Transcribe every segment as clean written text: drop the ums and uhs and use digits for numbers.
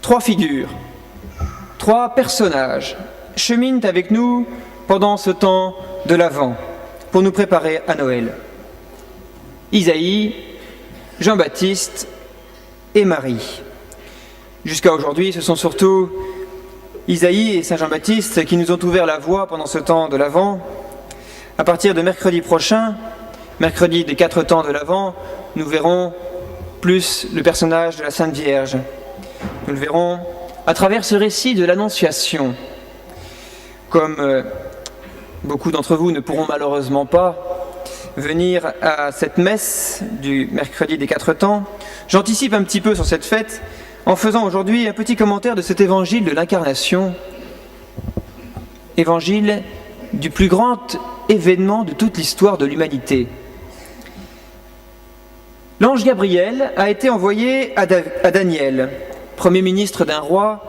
Trois figures, trois personnages cheminent avec nous pendant ce temps de l'Avent pour nous préparer à Noël. Isaïe, Jean-Baptiste et Marie. Jusqu'à aujourd'hui, ce sont surtout Isaïe et Saint Jean-Baptiste qui nous ont ouvert la voie pendant ce temps de l'Avent. À partir de mercredi prochain, mercredi des 4 temps de l'Avent, nous verrons plus le personnage de la Sainte Vierge. Nous le verrons à travers ce récit de l'Annonciation. Comme beaucoup d'entre vous ne pourront malheureusement pas venir à cette messe du mercredi des 4 temps, j'anticipe un petit peu sur cette fête en faisant aujourd'hui un petit commentaire de cet évangile de l'Incarnation, évangile du plus grand événement de toute l'histoire de l'humanité. L'ange Gabriel a été envoyé à Daniel, premier ministre d'un roi,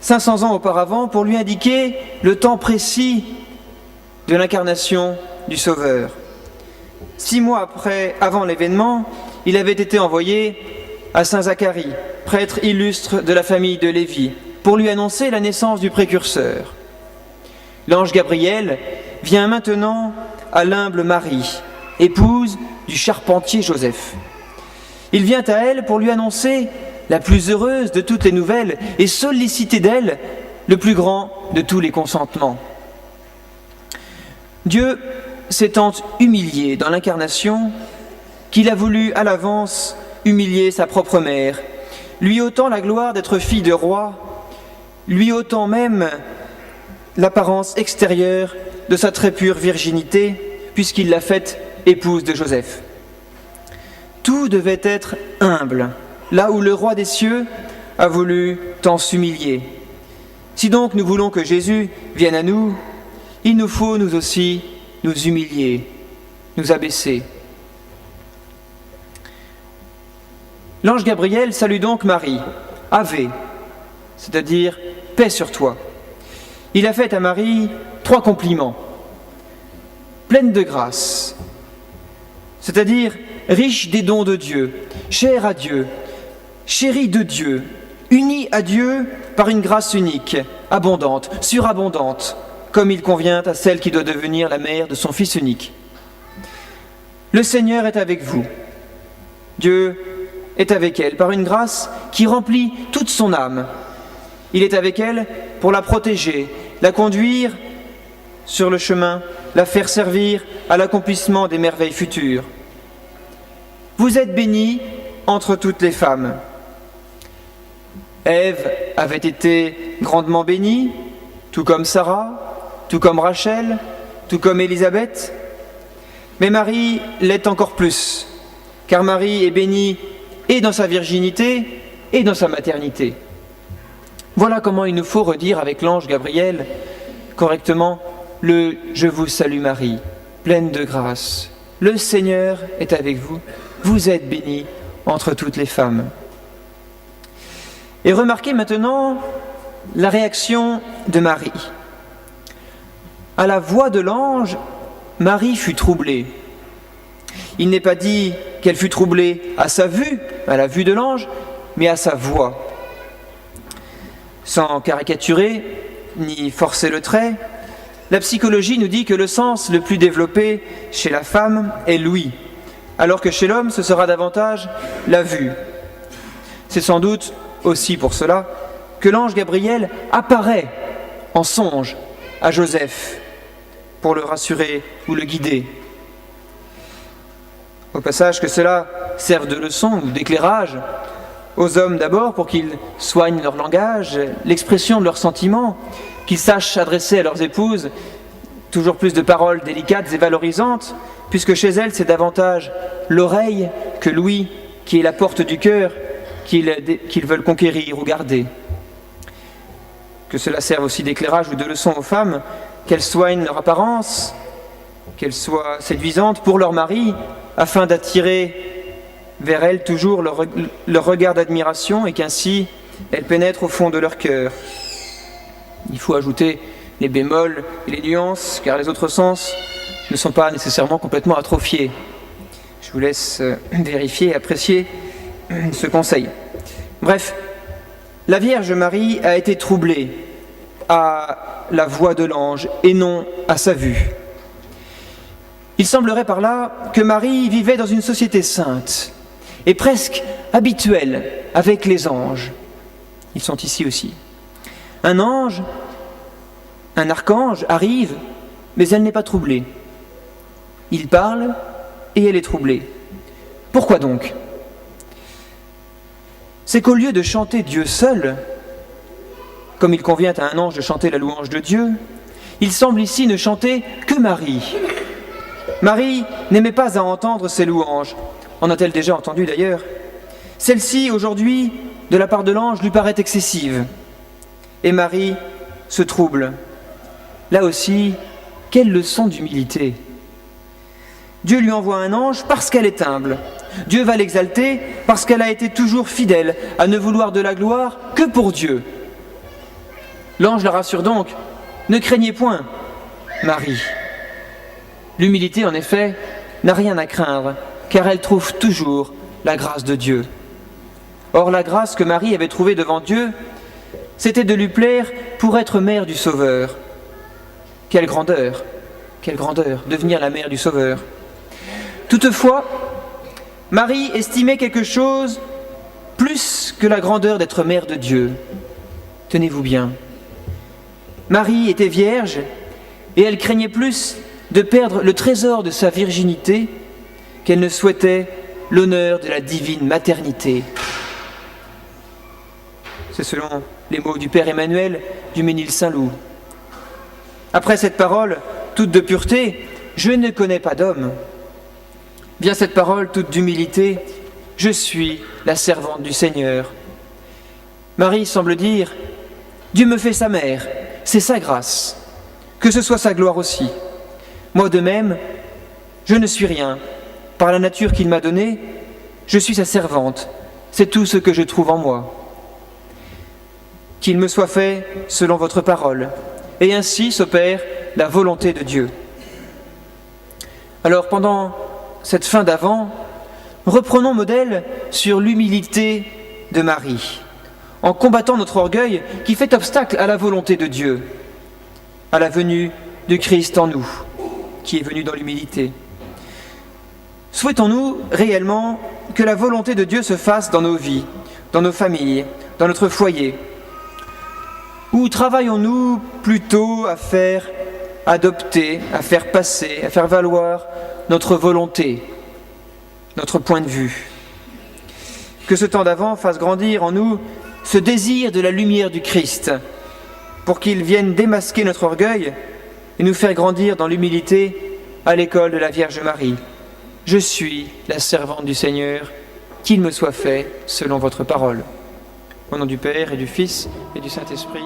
500 ans auparavant, pour lui indiquer le temps précis de l'incarnation du Sauveur. 6 mois avant l'événement, il avait été envoyé à Saint Zacharie, prêtre illustre de la famille de Lévi, pour lui annoncer la naissance du précurseur. L'ange Gabriel vient maintenant à l'humble Marie, épouse du charpentier Joseph. Il vient à elle pour lui annoncer la plus heureuse de toutes les nouvelles et solliciter d'elle le plus grand de tous les consentements. Dieu s'est tant humilié dans l'incarnation qu'il a voulu à l'avance humilier sa propre mère, lui ôtant la gloire d'être fille de roi, lui ôtant même l'apparence extérieure de sa très pure virginité, puisqu'il l'a faite épouse de Joseph. Tout devait être humble, là où le roi des cieux a voulu tant s'humilier. Si donc nous voulons que Jésus vienne à nous, il nous faut nous aussi nous humilier, nous abaisser. L'ange Gabriel salue donc Marie, Ave, c'est-à-dire paix sur toi. Il a fait à Marie 3 compliments. Pleine de grâce, c'est-à-dire riche des dons de Dieu, chère à Dieu, chérie de Dieu, unie à Dieu par une grâce unique, abondante, surabondante, comme il convient à celle qui doit devenir la mère de son Fils unique. Le Seigneur est avec vous. Dieu est avec elle par une grâce qui remplit toute son âme. Il est avec elle pour la protéger, la conduire sur le chemin, la faire servir à l'accomplissement des merveilles futures. Vous êtes bénie entre toutes les femmes. Ève avait été grandement bénie, tout comme Sarah, tout comme Rachel, tout comme Élisabeth. Mais Marie l'est encore plus, car Marie est bénie et dans sa virginité et dans sa maternité. Voilà comment il nous faut redire avec l'ange Gabriel correctement le « Je vous salue Marie, pleine de grâce, le Seigneur est avec vous, vous êtes bénie entre toutes les femmes ». Et remarquez maintenant la réaction de Marie. À la voix de l'ange, Marie fut troublée. Il n'est pas dit qu'elle fut troublée à sa vue, à la vue de l'ange, mais à sa voix. Sans caricaturer ni forcer le trait, la psychologie nous dit que le sens le plus développé chez la femme est l'ouïe, alors que chez l'homme ce sera davantage la vue. C'est sans doute aussi pour cela que l'ange Gabriel apparaît en songe à Joseph pour le rassurer ou le guider. Au passage, que cela serve de leçon ou d'éclairage aux hommes d'abord pour qu'ils soignent leur langage, l'expression de leurs sentiments, qu'ils sachent adresser à leurs épouses toujours plus de paroles délicates et valorisantes, puisque chez elles c'est davantage l'oreille que l'ouïe qui est la porte du cœur qu'ils veulent conquérir ou garder. Que cela serve aussi d'éclairage ou de leçon aux femmes, qu'elles soignent leur apparence, qu'elles soient séduisantes pour leur mari, afin d'attirer vers elles toujours leur regard d'admiration et qu'ainsi elles pénètrent au fond de leur cœur. Il faut ajouter les bémols et les nuances, car les autres sens ne sont pas nécessairement complètement atrophiés. Je vous laisse vérifier et apprécier ce conseil. Bref, La Vierge Marie a été troublée à la voix de l'ange et non à sa vue. Il semblerait par là que Marie vivait dans une société sainte et presque habituelle avec les anges. Ils sont ici aussi. Un ange, un archange arrive, mais elle n'est pas troublée. Il parle et elle est troublée. Pourquoi donc ? C'est qu'au lieu de chanter Dieu seul, comme il convient à un ange de chanter la louange de Dieu, il semble ici ne chanter que Marie. Marie n'aimait pas à entendre ces louanges. En a-t-elle déjà entendu d'ailleurs ? Celle-ci, aujourd'hui, de la part de l'ange, lui paraît excessive. Et Marie se trouble. Là aussi, quelle leçon d'humilité ! Dieu lui envoie un ange parce qu'elle est humble. Dieu va l'exalter parce qu'elle a été toujours fidèle à ne vouloir de la gloire que pour Dieu. L'ange la rassure donc, ne craignez point, Marie. L'humilité, en effet, n'a rien à craindre, car elle trouve toujours la grâce de Dieu. Or, la grâce que Marie avait trouvée devant Dieu, c'était de lui plaire pour être mère du Sauveur. Quelle grandeur, devenir la mère du Sauveur. Toutefois, Marie estimait quelque chose plus que la grandeur d'être mère de Dieu. Tenez-vous bien. Marie était vierge et elle craignait plus de perdre le trésor de sa virginité qu'elle ne souhaitait l'honneur de la divine maternité. C'est selon les mots du Père Emmanuel du Ménil-Saint-Loup. Après cette parole, toute de pureté, je ne connais pas d'homme. Vient cette parole toute d'humilité, je suis la servante du Seigneur. Marie semble dire, Dieu me fait sa mère, c'est sa grâce, que ce soit sa gloire aussi. Moi de même, je ne suis rien. Par la nature qu'il m'a donnée, je suis sa servante, c'est tout ce que je trouve en moi. Qu'il me soit fait selon votre parole, et ainsi s'opère la volonté de Dieu. Alors pendant cette fin d'Avent, reprenons modèle sur l'humilité de Marie, en combattant notre orgueil qui fait obstacle à la volonté de Dieu, à la venue du Christ en nous, qui est venu dans l'humilité. Souhaitons-nous réellement que la volonté de Dieu se fasse dans nos vies, dans nos familles, dans notre foyer ? Ou travaillons-nous plutôt à faire adopter, à faire passer, à faire valoir notre volonté, notre point de vue ? Que ce temps d'Avent fasse grandir en nous ce désir de la lumière du Christ, pour qu'il vienne démasquer notre orgueil et nous faire grandir dans l'humilité à l'école de la Vierge Marie. Je suis la servante du Seigneur, qu'il me soit fait selon votre parole. Au nom du Père et du Fils et du Saint-Esprit.